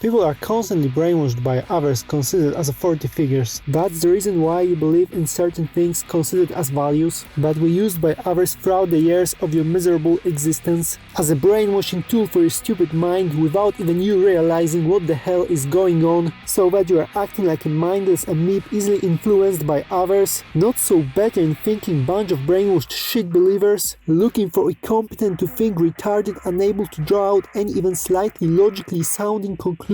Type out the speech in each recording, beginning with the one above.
People are constantly brainwashed by others considered as authority figures. That's the reason why you believe in certain things considered as values that were used by others throughout the years of your miserable existence as a brainwashing tool for your stupid mind without even you realizing what the hell is going on, so that you are acting like a mindless amoeba easily influenced by others, not so better in thinking bunch of brainwashed shit believers, looking for incompetent to think retarded, unable to draw out any even slightly logically sounding conclusion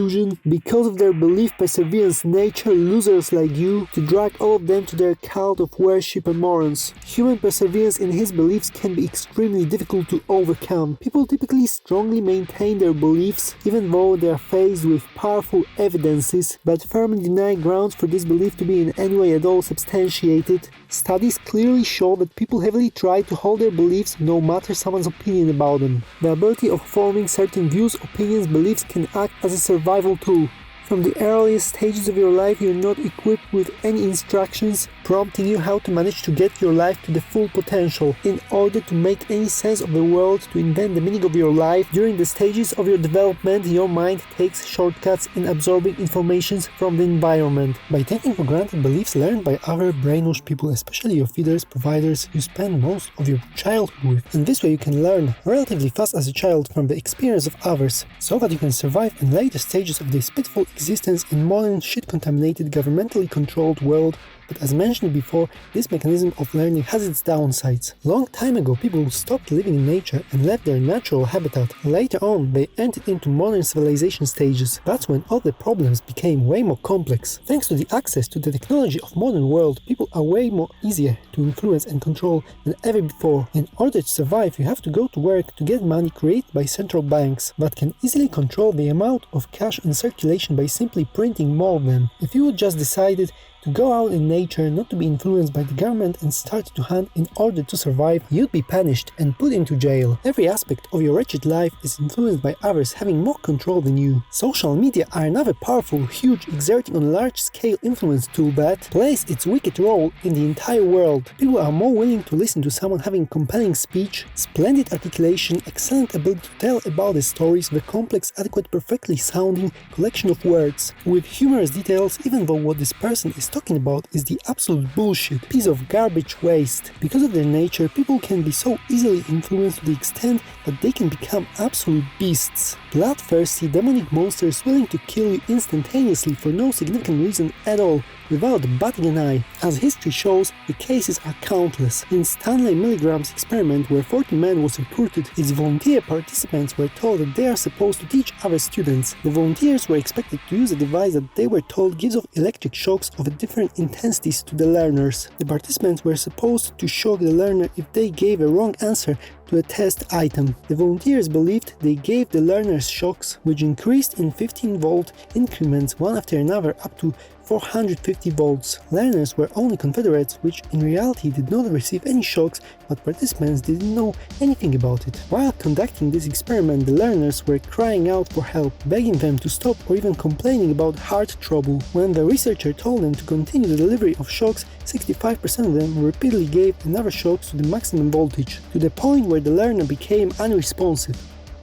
because of their belief perseverance nature, losers like you, to drag all of them to their cult of worship and morons. Human perseverance in his beliefs can be extremely difficult to overcome. People typically strongly maintain their beliefs even though they are faced with powerful evidences, but firmly deny grounds for this belief to be in any way at all substantiated. Studies clearly show that people heavily try to hold their beliefs no matter someone's opinion about them. The ability of forming certain views, opinions, beliefs can act as a survival tool. From the earliest stages of your life, you're not equipped with any instructions prompting you how to manage to get your life to the full potential. In order to make any sense of the world, to invent the meaning of your life, during the stages of your development, your mind takes shortcuts in absorbing information from the environment. By taking for granted beliefs learned by other brainwashed people, especially your feeders, providers, you spend most of your childhood with. And this way you can learn relatively fast as a child from the experience of others, so that you can survive in later stages of this pitiful existence in modern shit-contaminated governmentally controlled world. But as mentioned before, this mechanism of learning has its downsides. Long time ago, people stopped living in nature and left their natural habitat. Later on, they entered into modern civilization stages. That's when all the problems became way more complex. Thanks to the access to the technology of modern world, people are way more easier to influence and control than ever before. In order to survive, you have to go to work to get money created by central banks that can easily control the amount of cash in circulation by simply printing more of them. If you would just decided to go out in nature, not to be influenced by the government and start to hunt in order to survive, you'd be punished and put into jail. Every aspect of your wretched life is influenced by others having more control than you. Social media are another powerful, huge, exerting on a large scale influence tool that plays its wicked role in the entire world. People are more willing to listen to someone having compelling speech, splendid articulation, excellent ability to tell about the stories with a complex, adequate, perfectly sounding collection of words, with humorous details, even though what this person is talking about is the absolute bullshit, piece of garbage waste. Because of their nature, people can be so easily influenced to the extent that they can become absolute beasts. Bloodthirsty, demonic monsters willing to kill you instantaneously for no significant reason at all, without batting an eye. As history shows, the cases are countless. In Stanley Milgram's experiment, where 40 men was recruited, its volunteer participants were told that they are supposed to teach other students. The volunteers were expected to use a device that they were told gives off electric shocks of different intensities to the learners. The participants were supposed to shock the learner if they gave a wrong answer to a test item. The volunteers believed they gave the learners shocks, which increased in 15-volt increments one after another up to 450 volts. Learners were only Confederates, which in reality did not receive any shocks, but participants didn't know anything about it. While conducting this experiment, the learners were crying out for help, begging them to stop or even complaining about heart trouble. When the researcher told them to continue the delivery of shocks, 65% of them repeatedly gave another shocks to the maximum voltage, to the point where the learner became unresponsive.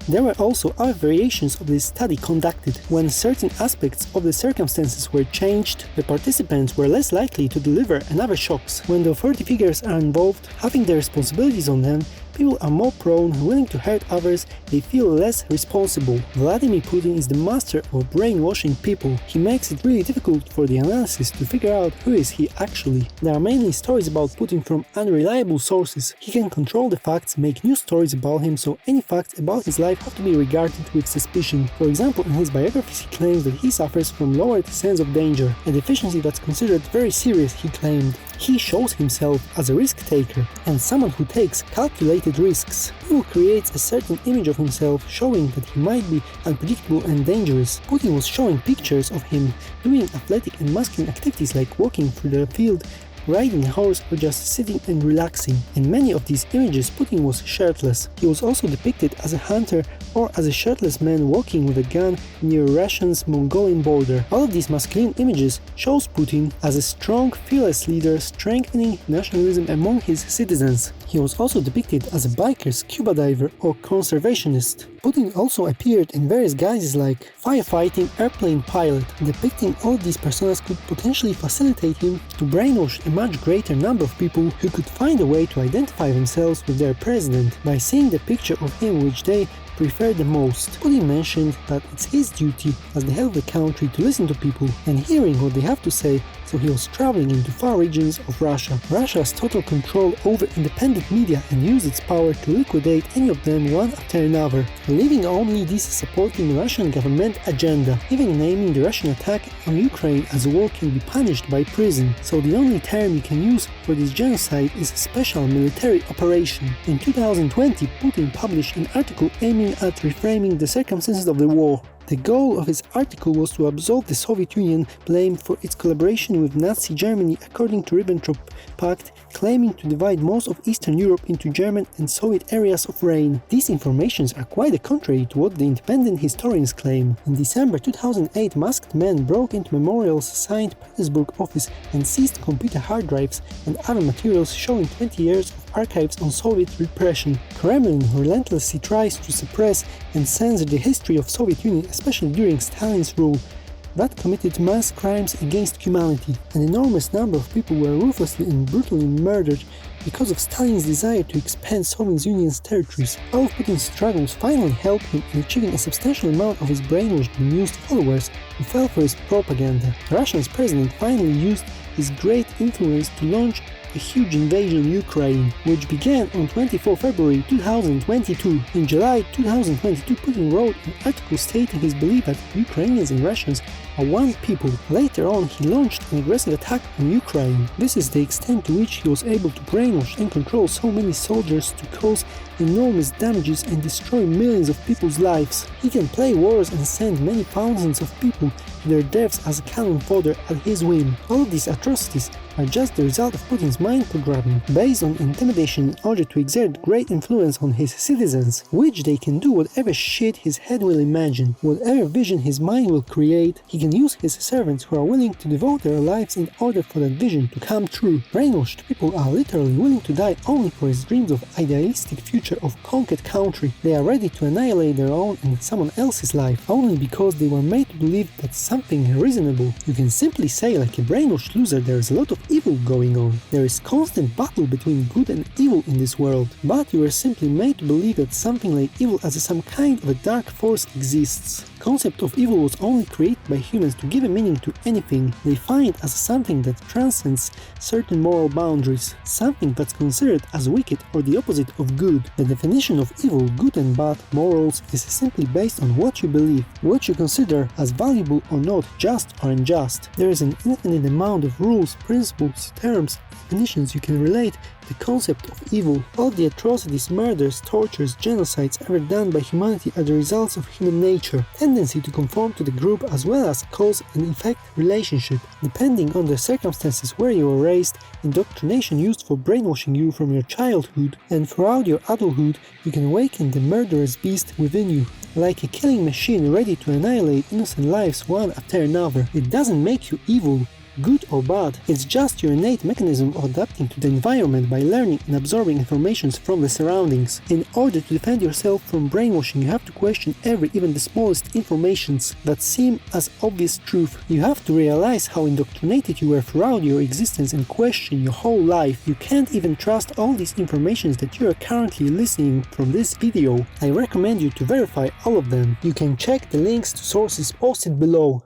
There were also other variations of this study conducted. When certain aspects of the circumstances were changed, the participants were less likely to deliver another shocks. When the authority figures are involved, having their responsibilities on them, people are more prone, willing to hurt others, they feel less responsible. Vladimir Putin is the master of brainwashing people. He makes it really difficult for the analysis to figure out who is he actually. There are mainly stories about Putin from unreliable sources. He can control the facts, make new stories about him, so any facts about his life have to be regarded with suspicion. For example, in his biographies he claims that he suffers from lowered sense of danger, a deficiency that's considered very serious, he claimed. He shows himself as a risk-taker and someone who takes calculated risks. Putin creates a certain image of himself, showing that he might be unpredictable and dangerous. Putin was showing pictures of him doing athletic and masculine activities like walking through the field, riding a horse, or just sitting and relaxing. In many of these images, Putin was shirtless. He was also depicted as a hunter or as a shirtless man walking with a gun near Russia's Mongolian border. All of these masculine images shows Putin as a strong, fearless leader strengthening nationalism among his citizens. He was also depicted as a biker, scuba diver, or conservationist. Putin also appeared in various guises like firefighting airplane pilot. Depicting all these personas could potentially facilitate him to brainwash a much greater number of people who could find a way to identify themselves with their president by seeing the picture of him which they prefer the most. Putin mentioned that it's his duty as the head of the country to listen to people and hearing what they have to say, so he was traveling into far regions of Russia. Russia has total control over independent media and used its power to liquidate any of them one after another, leaving only these supporting the Russian government agenda, even naming the Russian attack on Ukraine as a war can be punished by prison, so the only term you can use for this genocide is a special military operation. In 2020, Putin published an article aiming at reframing the circumstances of the war. The goal of his article was to absolve the Soviet Union blame for its collaboration with Nazi Germany according to Ribbentrop Pact, claiming to divide most of Eastern Europe into German and Soviet areas of reign. These informations are quite contrary to what the independent historians claim. In December 2008, masked men broke into Memorial's St. Petersburg office and seized computer hard drives and other materials showing 20 years of archives on Soviet repression. Kremlin relentlessly tries to suppress and censor the history of Soviet Union, especially during Stalin's rule, that committed mass crimes against humanity. An enormous number of people were ruthlessly and brutally murdered because of Stalin's desire to expand Soviet Union's territories. All of Putin's struggles finally helped him in achieving a substantial amount of his brainwashed and amused followers who fell for his propaganda. Russia's president finally used his great influence to launch a huge invasion of Ukraine, which began on 24 February 2022. In July 2022, Putin wrote an article stating his belief that Ukrainians and Russians are one people. Later on, he launched an aggressive attack on Ukraine. This is the extent to which he was able to brainwash and control so many soldiers to cause enormous damages and destroy millions of people's lives. He can play wars and send many thousands of people to their deaths as a cannon fodder at his whim. All these atrocities are just the result of Putin's mind programming, based on intimidation in order to exert great influence on his citizens, which they can do whatever shit his head will imagine, whatever vision his mind will create. He can use his servants who are willing to devote their lives in order for that vision to come true. Brainwashed people are literally willing to die only for his dreams of idealistic future of conquered country. They are ready to annihilate their own and someone else's life, only because they were made to believe that something reasonable. You can simply say, like a brainwashed loser, there is a lot of evil going on. There is constant battle between good and evil in this world, but you are simply made to believe that something like evil as some kind of a dark force exists. Concept of evil was only created by humans to give a meaning to anything they find as something that transcends certain moral boundaries, something that's considered as wicked or the opposite of good. The definition of evil, good and bad, morals is simply based on what you believe, what you consider as valuable or not, just or unjust. There is an infinite amount of rules, principles, terms, definitions you can relate the concept of evil. All the atrocities, murders, tortures, genocides ever done by humanity are the results of human nature, tendency to conform to the group as well as cause and effect relationship. Depending on the circumstances where you were raised, indoctrination used for brainwashing you from your childhood and throughout your adulthood, you can awaken the murderous beast within you. Like a killing machine ready to annihilate innocent lives one after another. It doesn't make you evil, good or bad, it's just your innate mechanism of adapting to the environment by learning and absorbing information from the surroundings. In order to defend yourself from brainwashing, you have to question even the smallest informations that seem as obvious truth. You have to realize how indoctrinated you were throughout your existence and question your whole life. You can't even trust all these informations that you are currently listening from this video. I recommend you to verify all of them. You can check the links to sources posted below.